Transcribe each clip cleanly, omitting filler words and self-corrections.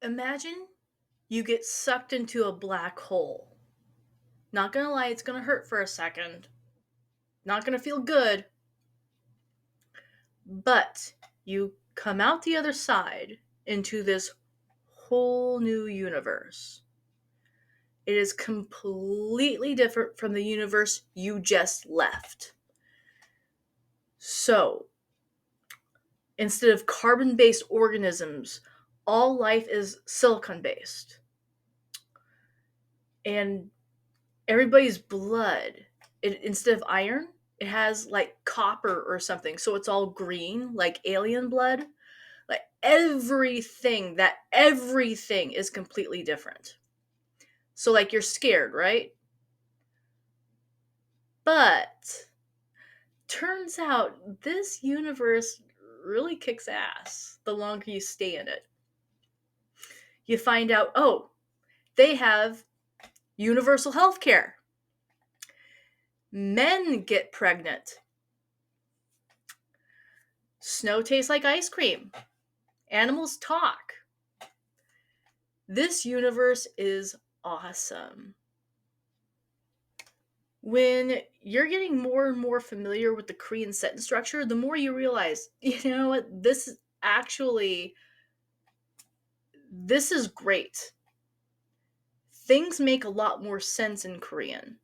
Imagine you get sucked into a black hole. Not gonna lie, it's gonna hurt for a second. Not gonna feel good. But you come out the other side into this whole new universe. It is completely different from the universe you just left. So, instead of carbon based organisms, all life is silicon based. And everybody's blood, instead of iron, it has like copper or something. So it's all green, like alien blood. Like everything is completely different. So, like, you're scared, right? But turns out this universe really kicks ass the longer you stay in it. You find out, oh, they have universal health care. Men get pregnant. Snow tastes like ice cream. Animals talk. This universe is awesome. When you're getting more and more familiar with the Korean sentence structure, the more you realize, you know what, this is great. Things make a lot more sense in Korean.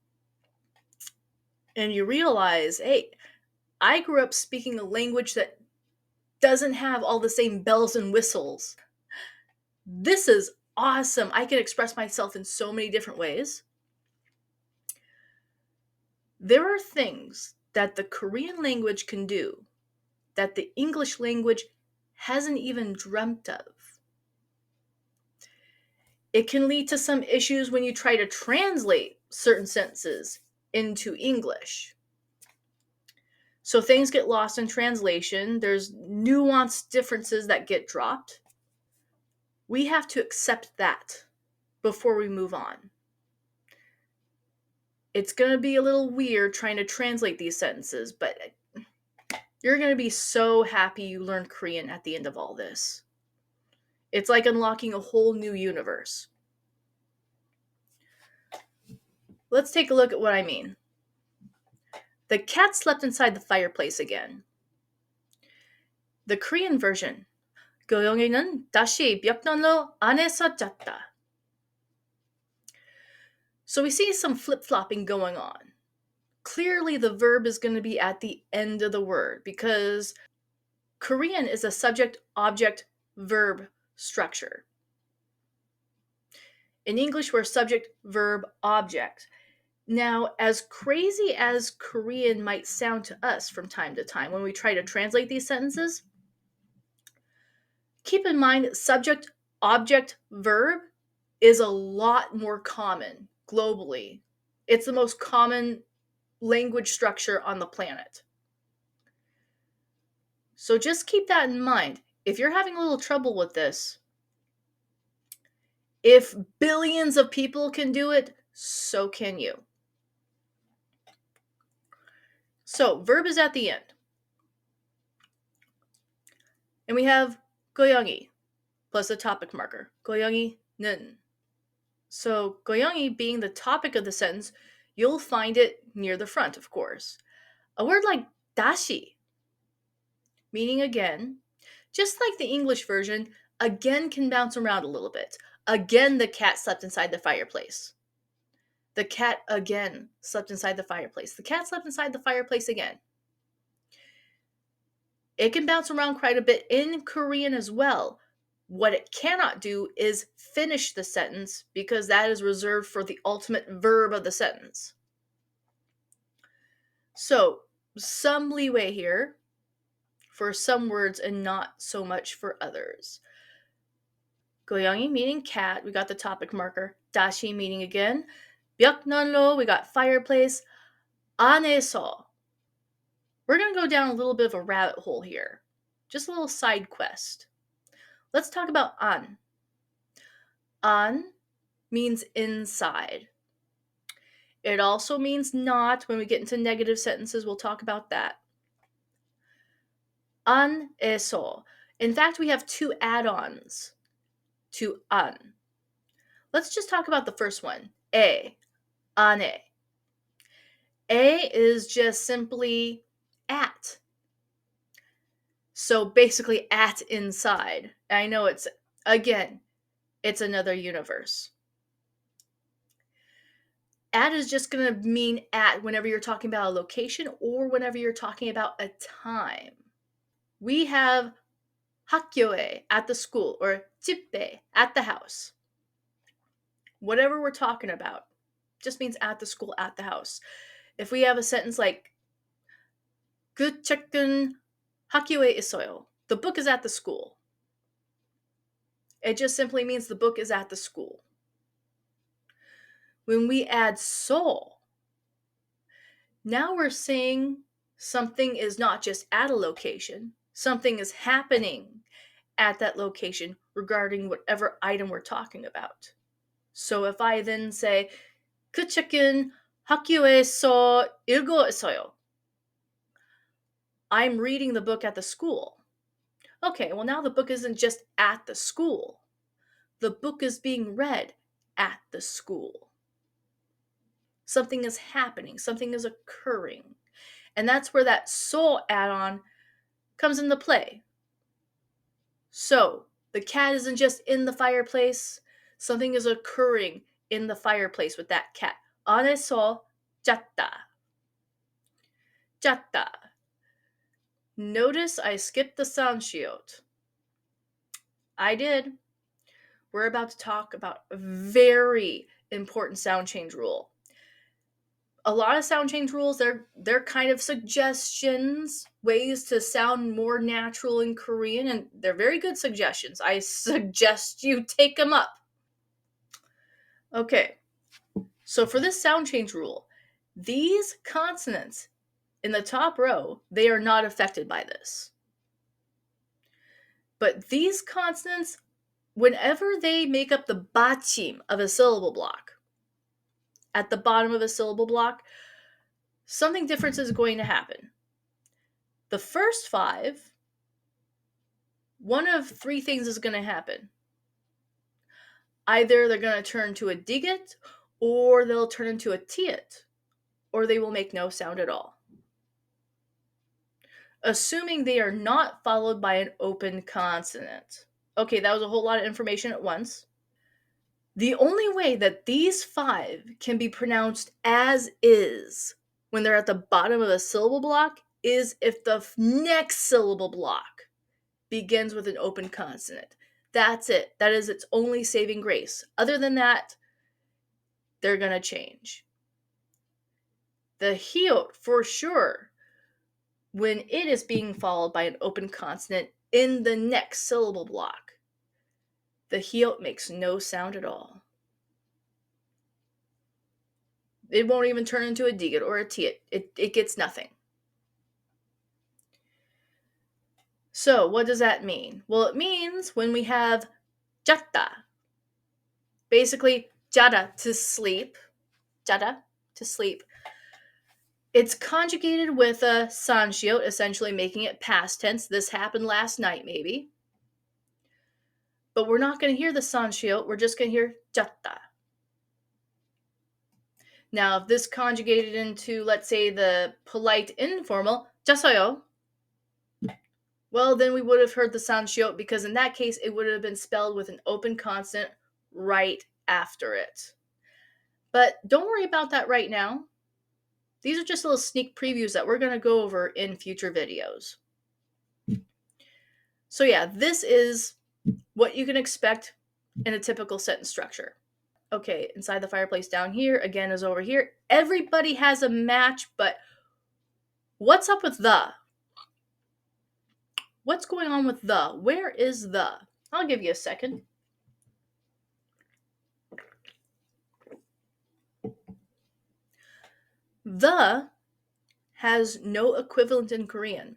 And you realize, hey, I grew up speaking a language that doesn't have all the same bells and whistles. This is awesome. I can express myself in so many different ways. There are things that the Korean language can do that the English language hasn't even dreamt of. It can lead to some issues when you try to translate certain sentences into English. So things get lost in translation. There's nuanced differences that get dropped. We have to accept that before we move on. It's going to be a little weird trying to translate these sentences, but you're going to be so happy you learned Korean at the end of all this. It's like unlocking a whole new universe. Let's take a look at what I mean. The cat slept inside the fireplace again. The Korean version. 고영이는 다시 벽난로 안에서 잤다. So we see some flip-flopping going on. Clearly the verb is going to be at the end of the word because Korean is a subject, object, verb structure. In English, we're subject, verb, object. Now, as crazy as Korean might sound to us from time to time when we try to translate these sentences, keep in mind subject, object, verb is a lot more common globally. It's the most common language structure on the planet. So just keep that in mind. If you're having a little trouble with this, if billions of people can do it, so can you. So, verb is at the end. And we have 고양이 plus a topic marker. 고양이는. So, 고양이 being the topic of the sentence, you'll find it near the front, of course. A word like 다시, meaning again, just like the English version, again can bounce around a little bit. Again, the cat slept inside the fireplace. The cat again slept inside the fireplace. The cat slept inside the fireplace again. It can bounce around quite a bit in Korean as well. What it cannot do is finish the sentence because that is reserved for the ultimate verb of the sentence. So, some leeway here for some words and not so much for others. 고양이 meaning cat, we got the topic marker. 다시 meaning again. 벽난로, we got fireplace. 안에서. We're going to go down a little bit of a rabbit hole here. Just a little side quest. Let's talk about an. An means inside. It also means not. When we get into negative sentences, we'll talk about that. 안에서. In fact, we have two add-ons to an. Let's just talk about the first one. A, ane. A is just simply at. So basically at inside. I know again, it's another universe. At is just going to mean at whenever you're talking about a location or whenever you're talking about a time. We have hakyoe at the school or chippe at the house. Whatever we're talking about just means at the school, at the house. If we have a sentence like Guchakun hakyoe isoyo, the book is at the school. It just simply means the book is at the school. When we add so, now we're saying something is not just at a location, something is happening at that location regarding whatever item we're talking about. So if I then say, Kuchakin hakyue so ilgo isoyo, I'm reading the book at the school. Okay, well now the book isn't just at the school. The book is being read at the school. Something is happening, something is occurring. And that's where that so add-on comes into play. So, the cat isn't just in the fireplace, something is occurring in the fireplace with that cat. Ane so jatta. Jatta. Notice I skipped the sanshiot. I did. We're about to talk about a very important sound change rule. A lot of sound change rules, they're kind of suggestions, ways to sound more natural in Korean, and they're very good suggestions. I suggest you take them up. Okay, so for this sound change rule, these consonants in the top row, they are not affected by this. But these consonants, whenever they make up the bachim of a syllable block, at the bottom of a syllable block, something different is going to happen. The first 5, one of 3 things is going to happen. Either they're going to turn to a digit, or they'll turn into a tiet, or they will make no sound at all. Assuming they are not followed by an open consonant. Okay, that was a whole lot of information at once. The only way that these 5 can be pronounced as is when they're at the bottom of a syllable block is if the next syllable block begins with an open consonant. That's it. That is its only saving grace. Other than that, they're going to change. The hiot, for sure, when it is being followed by an open consonant in the next syllable block, the hiot makes no sound at all. It won't even turn into a digit or a tiet. It gets nothing. So what does that mean? Well, it means when we have jatta, basically jada, to sleep, jada, to sleep, it's conjugated with a sanshiot, essentially making it past tense. This happened last night, maybe. But we're not going to hear the sanshiot. We're just going to hear jatta. Now, if this conjugated into, let's say, the polite informal, jasoyo, well, then we would have heard the sanshiot, because in that case, it would have been spelled with an open consonant right after it. But don't worry about that right now. These are just little sneak previews that we're going to go over in future videos. So yeah, this is what you can expect in a typical sentence structure. Okay, inside the fireplace down here, again, is over here. Everybody has a match, but what's up with the? What's going on with the? Where is the? I'll give you a second. The has no equivalent in Korean.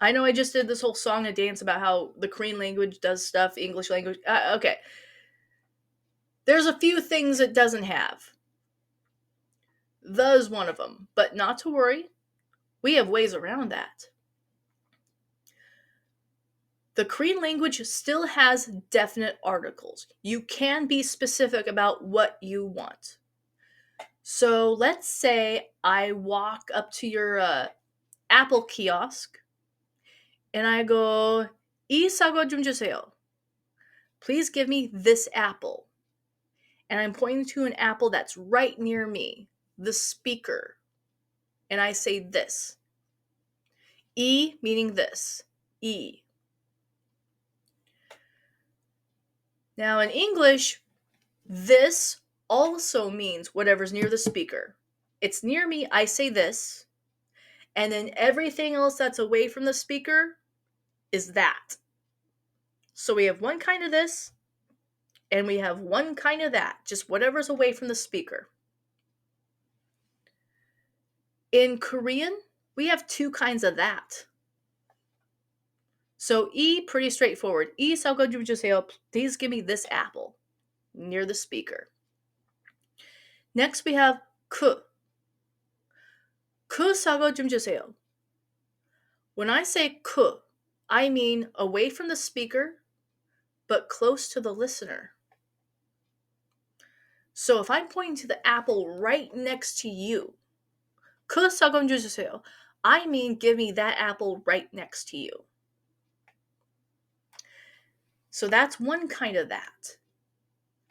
I know I just did this whole song and dance about how the Korean language does stuff, English language. Okay. There's a few things it doesn't have. The is one of them, but not to worry. We have ways around that. The Korean language still has definite articles. You can be specific about what you want. So let's say I walk up to your Apple kiosk and I go, 이 사과 좀 주세요. Please give me this apple. And I'm pointing to an apple that's right near me, the speaker. And I say this. E meaning this. E. Now in English, this also means whatever's near the speaker. It's near me, I say this. And then everything else that's away from the speaker is that. So we have one kind of this, and we have one kind of that, just whatever's away from the speaker. In Korean, we have two kinds of that. So E, pretty straightforward. 이 사과 좀 주세요. Please give me this apple, near the speaker. Next we have 그. 그 사과 좀 주세요. When I say 그, I mean away from the speaker, but close to the listener. So if I'm pointing to the apple right next to you, 그 사과 좀 주세요, I mean give me that apple right next to you. So that's one kind of that.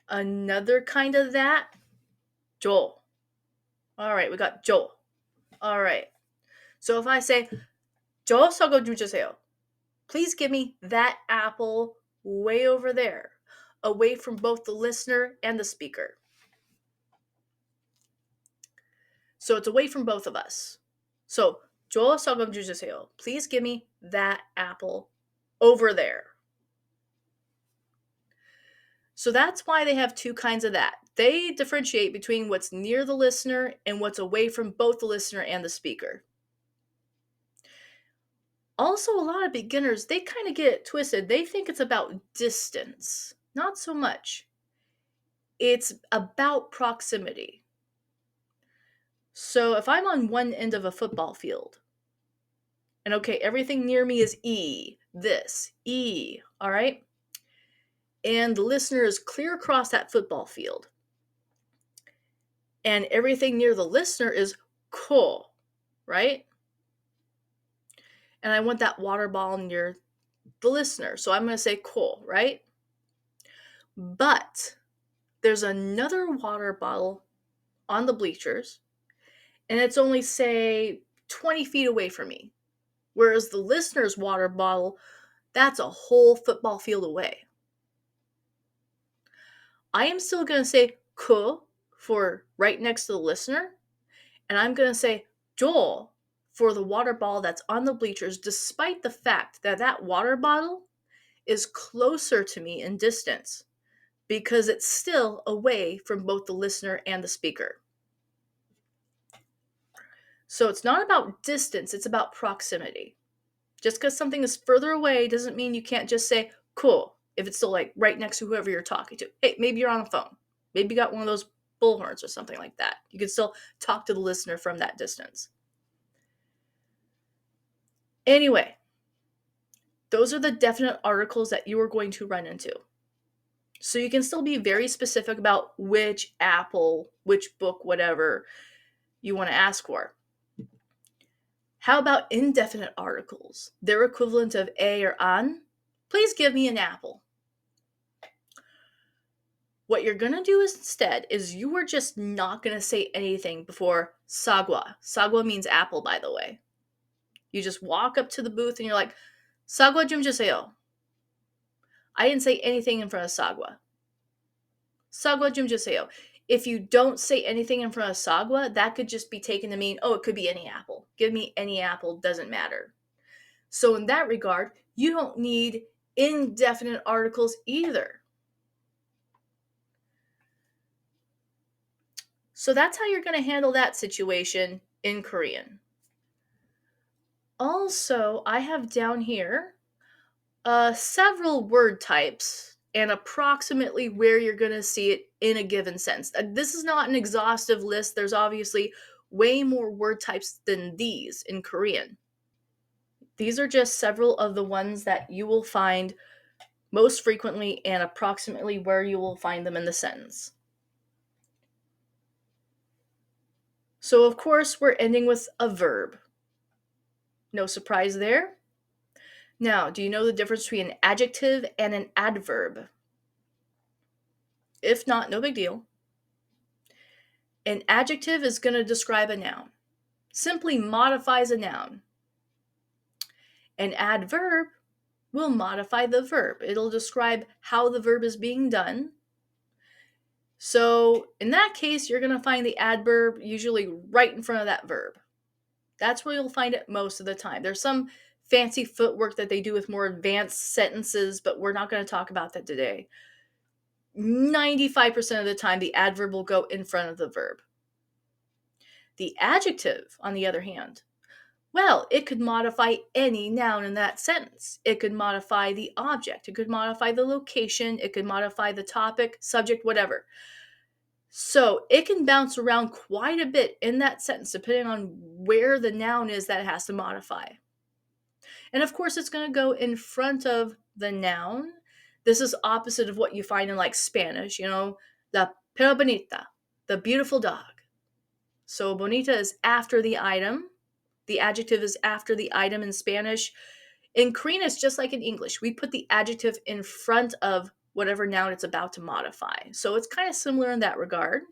Another kind of that, 줘. All right, we got 줘. All right. So if I say 줘 사과 좀 주세요, please give me that apple way over there, away from both the listener and the speaker. So it's away from both of us. So 줘 사과 좀 주세요. Please give me that apple over there. So that's why they have two kinds of that. They differentiate between what's near the listener and what's away from both the listener and the speaker. Also, a lot of beginners, they kind of get it twisted. They think it's about distance. Not so much. It's about proximity. So if I'm on one end of a football field, and okay, everything near me is E, this, E, all right? And the listener is clear across that football field. And everything near the listener is 코, right? And I want that water bottle near the listener. So I'm going to say 코, right? But there's another water bottle on the bleachers, and it's only, say, 20 feet away from me. Whereas the listener's water bottle, that's a whole football field away. I am still going to say 그 for right next to the listener, and I'm going to say 줘 for the water bottle that's on the bleachers, despite the fact that that water bottle is closer to me in distance, because it's still away from both the listener and the speaker. So it's not about distance, it's about proximity. Just because something is further away doesn't mean you can't just say cool if it's still like right next to whoever you're talking to. Hey, maybe you're on the phone. Maybe you got one of those bullhorns or something like that. You can still talk to the listener from that distance. Anyway, those are the definite articles that you are going to run into. So you can still be very specific about which apple, which book, whatever you want to ask for. How about indefinite articles? Their equivalent of a or an. Please give me an apple. What you're going to do instead is you are just not going to say anything before sagwa. Sagwa means apple, by the way. You just walk up to the booth and you're like, sagwa 좀 주세요. I didn't say anything in front of sagwa. Sagwa 좀 주세요. If you don't say anything in front of sagwa, that could just be taken to mean, oh, it could be any apple. Give me any apple, doesn't matter. So in that regard, you don't need indefinite articles either. So that's how you're going to handle that situation in Korean. Also, I have down here several word types and approximately where you're going to see it in a given sense. This is not an exhaustive list. There's obviously way more word types than these in Korean. These are just several of the ones that you will find most frequently and approximately where you will find them in the sentence. So, of course, we're ending with a verb. No surprise there. Now, do you know the difference between an adjective and an adverb? If not, no big deal. An adjective is going to describe a noun, simply modifies a noun. An adverb will modify the verb. It'll describe how the verb is being done. So in that case, you're going to find the adverb usually right in front of that verb. That's where you'll find it most of the time. There's some fancy footwork that they do with more advanced sentences, but we're not going to talk about that today. 95% of the time, the adverb will go in front of the verb. The adjective, on the other hand, well, it could modify any noun in that sentence. It could modify the object. It could modify the location. It could modify the topic, subject, whatever. So it can bounce around quite a bit in that sentence depending on where the noun is that it has to modify. And of course, it's going to go in front of the noun. This is opposite of what you find in like Spanish, la pero bonita, the beautiful dog. So bonita is after the item. The adjective is after the item in Spanish. In Korean, it's just like in English. We put the adjective in front of whatever noun it's about to modify. So it's kind of similar in that regard.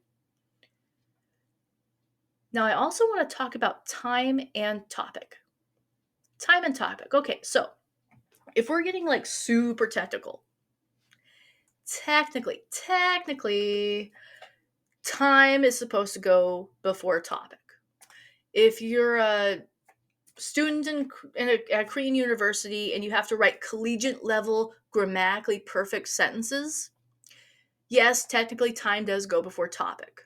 Now, I also want to talk about time and topic. Time and topic. Okay, so if we're getting like super technical, technically, time is supposed to go before topic. If you're a student at a Korean university and you have to write collegiate level grammatically perfect sentences, yes, technically time does go before topic.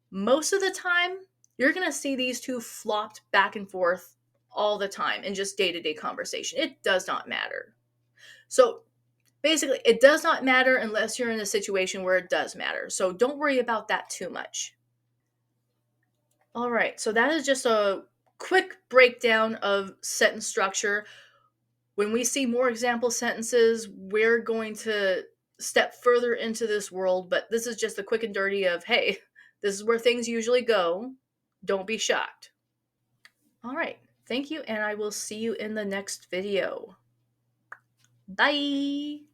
Most of the time, you're going to see these two flopped back and forth all the time in just day-to-day conversation. It does not matter. So basically, it does not matter unless you're in a situation where it does matter. So don't worry about that too much. All right, so that is just a quick breakdown of sentence structure. When we see more example sentences, we're going to step further into this world, but this is just a quick and dirty of, hey, this is where things usually go. Don't be shocked. All right, thank you, and I will see you in the next video. Bye.